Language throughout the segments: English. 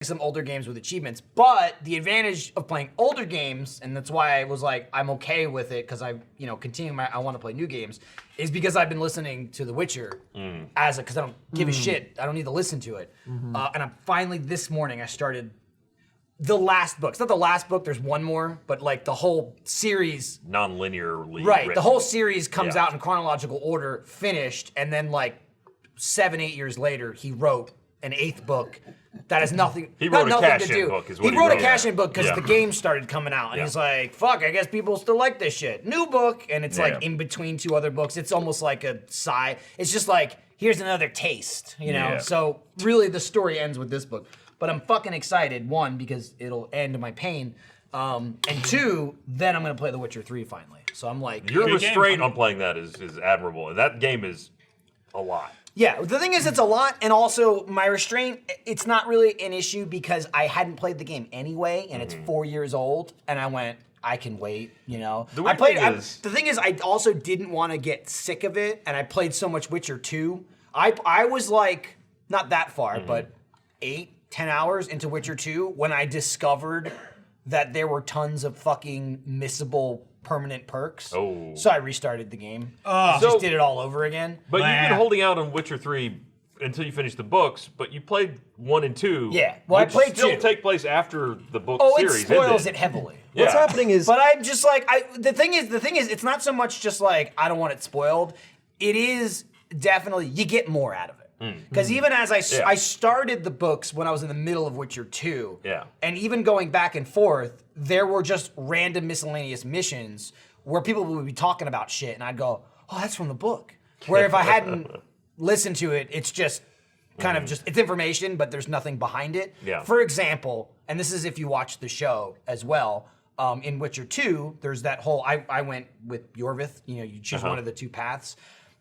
some older games with achievements, but the advantage of playing older games, and that's why I was like, I'm okay with it, because I want to play new games, is because I've been listening to The Witcher because I don't give a shit. I don't need to listen to it. And I'm finally, this morning, I started the last book. It's not the last book, there's one more, but like the whole series. Non-linearly Right, written. the whole series comes out in chronological order, finished, and then like 7-8 years later, he wrote an 8th book that has nothing. He wrote a cash-in book, is what he wrote. A cash-in book because the game started coming out, and he's like, "Fuck, I guess people still like this shit." New book, and it's like in between 2 other books. It's almost like a sigh. It's just like, here's another taste, you know. So really, the story ends with this book. But I'm fucking excited. 1, because it'll end my pain, and 2, then I'm gonna play The Witcher 3 finally. So I'm like, your restraint on playing that is admirable, and that game is a lot. Yeah, the thing is, it's a lot, and also my restraint, it's not really an issue because I hadn't played the game anyway, and it's 4 years old, and I went, I can wait, you know? The thing is, I also didn't want to get sick of it, and I played so much Witcher 2. I was like, not that far, but 8-10 hours into Witcher 2 when I discovered that there were tons of fucking missable permanent perks. Oh. So I restarted the game. Just did it all over again. But you've been holding out on Witcher 3 until you finished the books, but you played 1 and 2. Yeah, well, I played 2. Still take place after the book series. It spoils it heavily. What's happening is, but I'm just like, the thing is, it's not so much just like I don't want it spoiled. It is definitely you get more out of it. Because even as I started the books when I was in the middle of Witcher 2, and even going back and forth, there were just random miscellaneous missions where people would be talking about shit, and I'd go, oh, that's from the book. Where if I hadn't listened to it, it's just kind of just, it's information, but there's nothing behind it. Yeah. For example, and this is if you watch the show as well, in Witcher 2, there's that whole, I went with Yorvith, you know, you choose one of the 2 paths,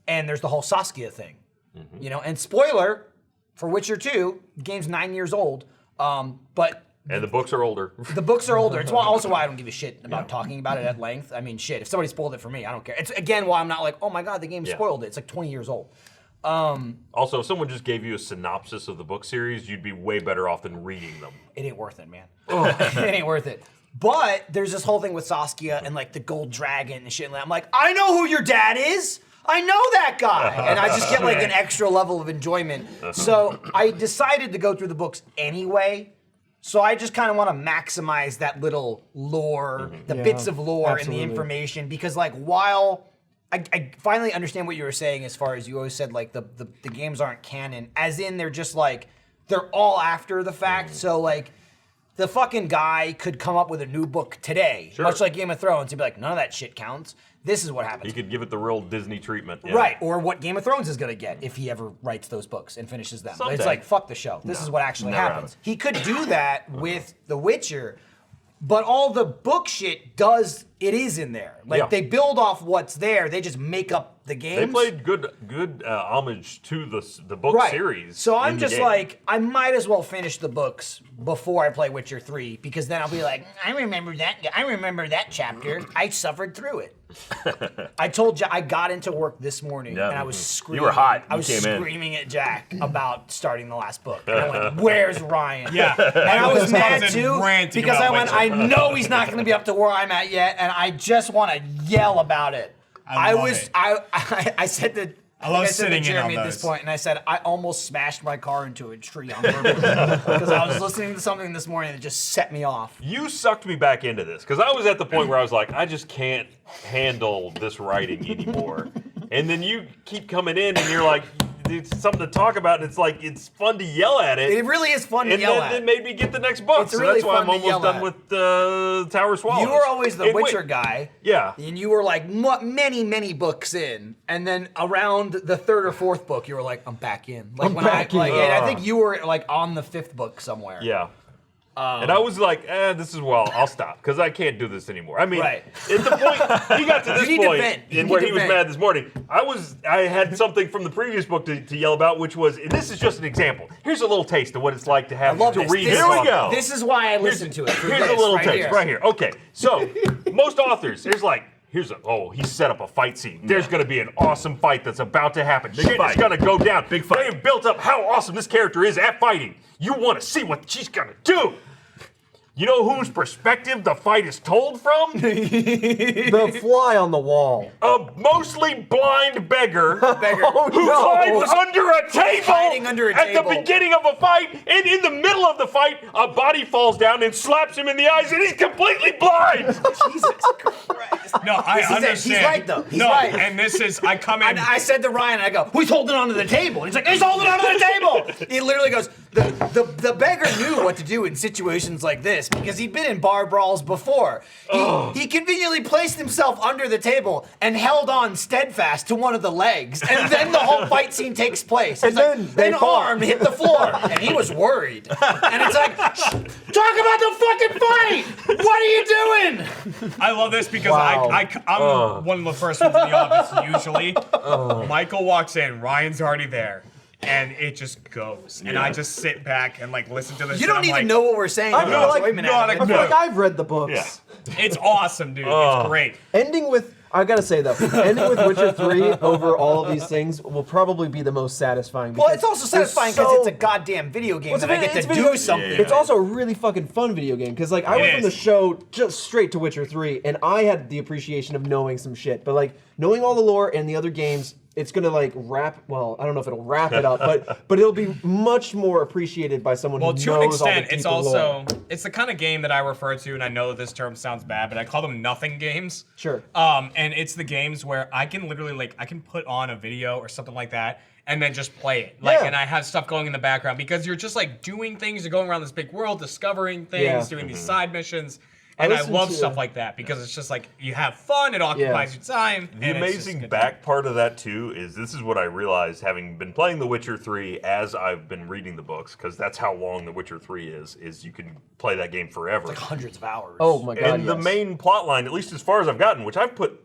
and there's the whole Saskia thing. You know, and spoiler for Witcher 2, the game's 9 years old, but and the books are older. The books are older. It's also why I don't give a shit about talking about it at length. I mean, shit, if somebody spoiled it for me, I don't care. It's again why I'm not like, oh my god, the game spoiled it. It's like 20 years old. Also, if someone just gave you a synopsis of the book series, you'd be way better off than reading them. It ain't worth it, man. It ain't worth it. But there's this whole thing with Saskia and like the gold dragon and shit. And I'm like, I know who your dad is. I know that guy. And I just get like an extra level of enjoyment. So I decided to go through the books anyway. So I just kind of want to maximize that little lore, the bits of lore and the information. Because like while I finally understand what you were saying as far as you always said like the games aren't canon. As in they're just like, they're all after the fact. So like the fucking guy could come up with a new book today. Much like Game of Thrones. He'd be like, none of that shit counts. This is what happens. He could give it the real Disney treatment. Right, or what Game of Thrones is gonna get if he ever writes those books and finishes them. Someday. It's like, fuck the show. This is what actually happens. He could do that with The Witcher, but all the book shit it is in there. Like they build off what's there, they just make up the games. They played good homage to the book series. So I'm just like, I might as well finish the books before I play Witcher 3, because then I'll be like, I remember that chapter. I suffered through it. I told you I got into work this morning and I was screaming. You were hot. I was screaming at Jack about starting the last book. And I went, where's Ryan? And I was mad too because I went, I know he's not going to be up to where I'm at yet, and I just want to yell about it. I said to Jeremy at this point, and I said I almost smashed my car into a tree on purpose because I was listening to something this morning that just set me off. You sucked me back into this because I was at the point where I was like, I just can't handle this writing anymore. And then you keep coming in, and you're like, it's something to talk about, and it's like, it's fun to yell at it. It really is fun to yell at. And then it made me get the next book. It's really that's why fun I'm almost done with Tower of Swallows. You were always the Witcher guy. Yeah. And you were like many books in. And then around the 3rd or 4th book, you were like, I'm back in. Like I think you were like on the 5th book somewhere. Yeah. And I was like, this is, I'll stop, because I can't do this anymore. I mean, at the point, he got to this point, and where he was mad this morning, I had something from the previous book to yell about, which was, and this is just an example. Here's a little taste of what it's like to have to read. Here we go. This is why I listen to it. Here's a little taste right here. Okay, so most authors, there's like he set up a fight scene. There's going to be an awesome fight that's about to happen. Shit is going to go down. Big fight. They have built up how awesome this character is at fighting. You want to see what she's going to do. You know whose perspective the fight is told from? The fly on the wall. A mostly blind beggar, who climbs under a table Hiding under a at table. the beginning of a fight, and in the middle of the fight, a body falls down and slaps him in the eyes, and he's completely blind. Jesus Christ. No, I understand. He's right, though. He's no, right. and this is, I come in. And I said to Ryan, I go, who's holding onto the table? And he's like, he's holding onto the table. He literally goes, the beggar knew what to do in situations like this because he'd been in bar brawls before. He conveniently placed himself under the table and held on steadfast to one of the legs. And then the whole fight scene takes place. And It's then an arm hit the floor. And he was worried. And it's like, talk about the fucking fight. What are you doing? I love this because Wow. I'm one of the first ones in the office usually. Michael walks in, Ryan's already there. And it just goes. And I just sit back and like listen to this. You don't and I'm even like, know what we're saying. I feel like, Enjoyment no, out of it. I feel like I've read the books. It's awesome, dude. It's great. Ending with, I gotta say though, ending with Witcher 3 over all of these things will probably be the most satisfying. Well, it's also there's satisfying so- because it's a goddamn video game Well, that I get it's to video- do something. It's also a really fucking fun video game because like I It went from the is. show just straight to Witcher 3 and I had the appreciation of knowing some shit, but like knowing all the lore and the other games, it's gonna like wrap. Well, I don't know if it'll wrap it up, but it'll be much more appreciated by someone Well, who to an knows all the extent, it's deeper lore. also it's the kind of game that I refer to, and I know this term sounds bad, but I call them nothing games. Sure. And it's the games where I can literally like I can put on a video or something like that and then just play it. Like, Yeah. and I have stuff going in the background because you're just like doing things, you're going around this big world, discovering things, Yeah. doing these side missions. And I listened love to- stuff like that because it's just like you have fun, it occupies your time. The and it's just amazing good back part of that too is this is what I realized having been playing The Witcher 3 as I've been reading the books, because that's how long The Witcher 3 is you can play that game forever. hundreds of hours. Oh my god! And the yes. main plot line, at least as far as I've gotten, which I've put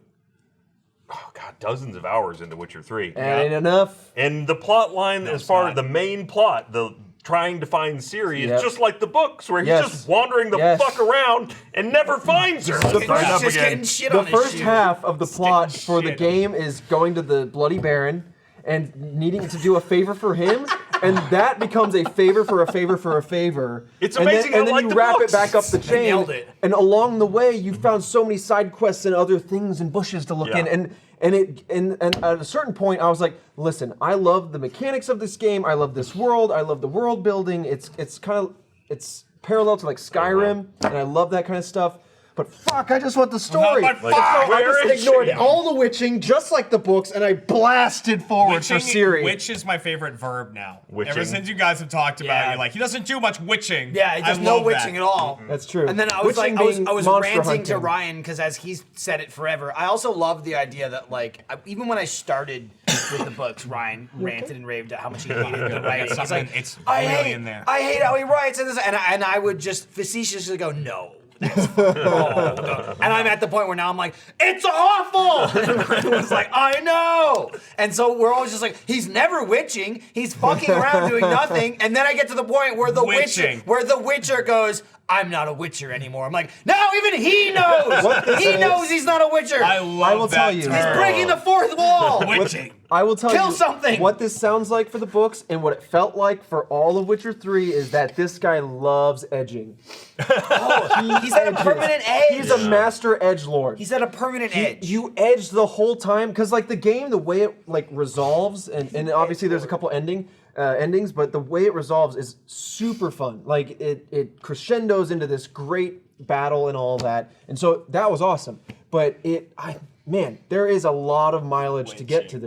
dozens of hours into Witcher 3. Ain't enough. And the plot line, as far as the main plot, the trying to find Ciri, Yep. is just like the books, where he's Yes. just wandering the Yes. fuck around and never finds her. He's Starting up just again. getting shit The on his first shoe. half of the plot for the shit. game is going to the Bloody Baron and needing to do a favor for him, and that becomes a favor for a favor for a favor. It's and amazing then, how and then like you the wrap books. it back up the chain, nailed it. and along the way you found so many side quests and other things and bushes to look Yeah. in, and at a certain point I was like, listen, I love the mechanics of this game, I love this world, I love the world building. It's parallel to like Skyrim, and I love that kind of stuff. But fuck, I just want the story. Like, So I where just is ignored she? all the witching, just like the books, and I blasted forward for Ciri. Witch is my favorite verb now. Witching. Ever since you guys have talked about Yeah. it, you're like, he doesn't do much witching. Yeah, there's I no love witching that. at all. That's true. And then I was Witching like, being I was monster ranting to hunting. Ryan because as he's said it forever, I also love the idea that like even when I started with the books, Ryan ranted and raved at how much he hated the writing. He's something- like, it's I really hate, in there. I hate how he writes and this, and I would just facetiously go, no. No. And I'm at the point where now I'm like, it's awful. And Ryan was like, I know. And so we're always just like, he's never witching. He's fucking around doing nothing. And then I get to the point where the Witching. Witcher goes, I'm not a witcher anymore. I'm like, no, even he knows. What this He is- knows he's not a witcher. I love I will that tell you. He's term. breaking the fourth wall. Witching. I will tell Kill you something. what this sounds like for the books and what it felt like for all of Witcher 3 is that this guy loves edging. He's at a permanent edge. He's a master edgelord. He's at a permanent edge. You edge the whole time because like the game, the way it like resolves, and obviously there's a couple endings, but the way it resolves is super fun. Like it crescendos into this great battle and all that, and so that was awesome. But man, there is a lot of mileage to get to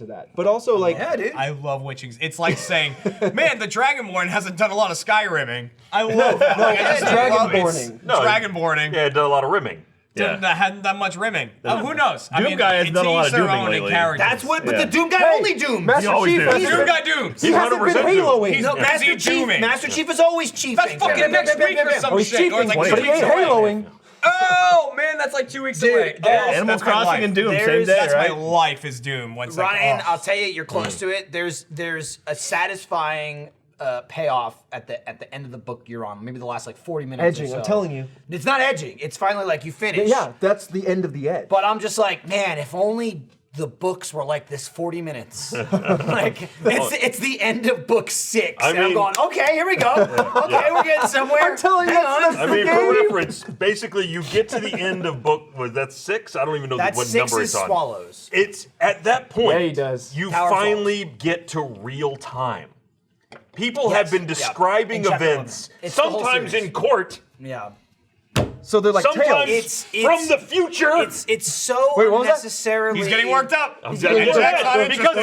that. But also like yeah, dude. I love witching. It's like saying, man, the Dragonborn hasn't done a lot of Skyrimming. I love that. Like, I just love it. Dragonborning. No, Dragonborning. Yeah, it did a lot of rimming. Hadn't done much rimming. Who knows? Doom guy has it's done a lot each of their dooming own lately. characters. That's what, but Yeah. the Doom guy Hey, only dooms. Master always Chief dooms. has Doom been- guy dooms. He hasn't been 100% Haloing. He's No, Master busy Chief. dooming. Master Chief is always chiefing. That's fucking next week or some Oh, he's shit. Or it's cheating, like but 2 he ain't weeks away. Haloing. Oh man, that's like 2 weeks away. Oh, Animal that's my Crossing life. and Doom, same There's- day, That's right? my life is Doom. Once Ryan, like, I'll tell you, you're close to it. There's a satisfying payoff at the end of the book you're on. Maybe the last like 40 minutes. Edging, or so. I'm telling you. It's not edging. It's finally like you finish. Yeah, that's the end of the edge. But I'm just like, man, if only the books were like this 40 minutes. Like, it's the end of book 6. And I'm going, okay, here we go. Okay, we're getting somewhere. I'm telling you, Hang on. I mean, for reference, basically you get to the end of book, was that 6? I don't even know That's what 6 number is it's on. Swallows. It's at that point, Yeah, he does. you Tower finally get to real time. People Yes, have been yeah. describing In chapter events, 11. It's the whole sometimes series. in court, Yeah. So they're like sometimes tails. from the future. It's so Wait, what was that? unnecessarily. He's getting worked up. I'm getting getting worked mad up. because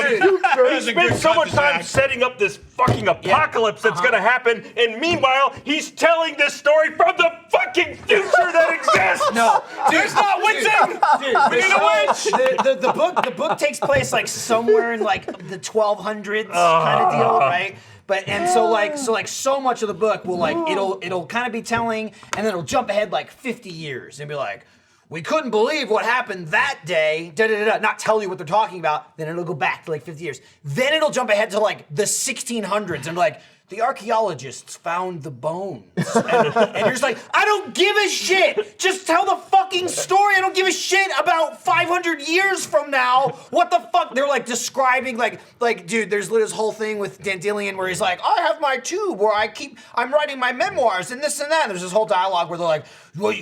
That's he a good spends so cut much to time Zach. setting up this fucking apocalypse that's gonna happen, and meanwhile he's telling this story from the fucking future that exists. No, There's not witching. dude, We need a witch. the book takes place like somewhere in like the 1200s kind of deal, right? But so much of the book will like it'll kind of be telling, and then it'll jump ahead like 50 years and be like, we couldn't believe what happened that day. Da da da da. Not tell you what they're talking about. Then it'll go back to like 50 years. Then it'll jump ahead to like the 1600s and be like, the archaeologists found the bones. And you're just like, I don't give a shit. Just tell the fucking story. I don't give a shit about 500 years from now. What the fuck? They're like describing like, dude, there's this whole thing with Dandelion where he's like, I have my tube where I'm writing my memoirs and this and that. And there's this whole dialogue where they're like, well,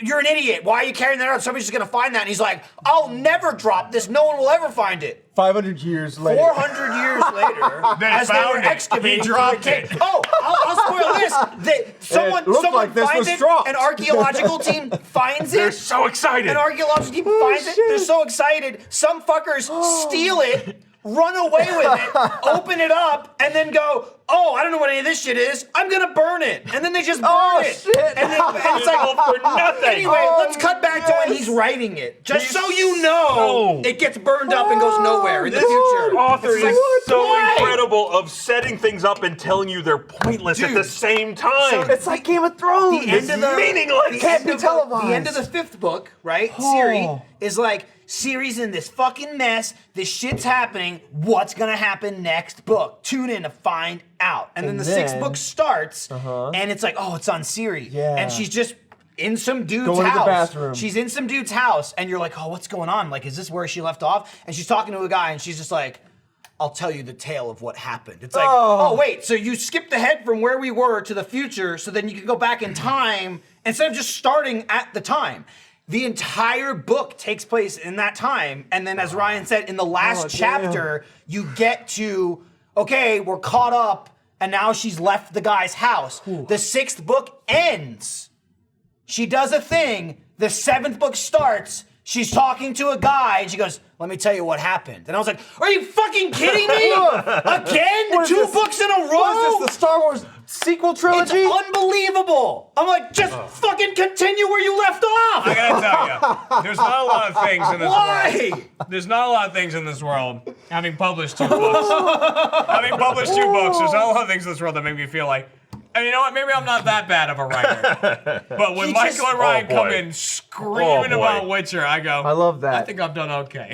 you're an idiot. Why are you carrying that out? Somebody's just gonna find that. And he's like, I'll never drop this. No one will ever find it. 500 years later. 400 years later, They as they were found it. excavating, He dropped for the it. cave- Oh, I'll spoil this. Someone looked like this finds was it. dropped. An archaeological team finds They're it. so excited. An archaeological team finds it. shit. They're so excited. Some fuckers steal it, run away with it, open it up, and then go, oh, I don't know what any of this shit is. I'm gonna burn it. And then they just burn Oh, it. shit. And it's like, All for nothing. anyway, let's cut back to when he's writing it. Just so you know, it gets burned up and goes nowhere in the This future. author It's like, is so why? incredible of setting things up and telling you they're pointless at Dude. the same time. It's like Game of Thrones. The end of the meaningless. The Can't end be of televised. the end of the 5th book, right? Oh. Siri is like, Siri's in this fucking mess. This shit's happening. What's gonna happen next book? Tune in to find out. And then the 6th book starts, and it's like, oh, it's on Siri. Yeah. And she's just in some dude's Going to the house. bathroom. She's in some dude's house, and you're like, oh, what's going on? Like, is this where she left off? And she's talking to a guy, and she's just like, I'll tell you the tale of what happened. It's like, oh, wait, so you skipped ahead from where we were to the future, so then you can go back in time instead of just starting at the time. The entire book takes place in that time, and then as Ryan said, in the last chapter, you get to, okay, we're caught up, and now she's left the guy's house. The 6th book ends. She does a thing. The 7th book starts. She's talking to a guy, and she goes, let me tell you what happened. And I was like, are you fucking kidding me? Again? What is 2 this? books in a row? What is this, the Star Wars sequel It's trilogy? unbelievable. I'm like, just fucking continue where you left off. I gotta tell you, there's not a lot of things in this world. Why? There's not a lot of things in this world. Having published 2 books, there's not a lot of things in this world that make me feel like, and you know what? Maybe I'm not that bad of a writer. But when He Michael just- and Ryan Oh, come boy. in screaming Oh, boy. about Witcher, I go, I love that. I think I've done okay.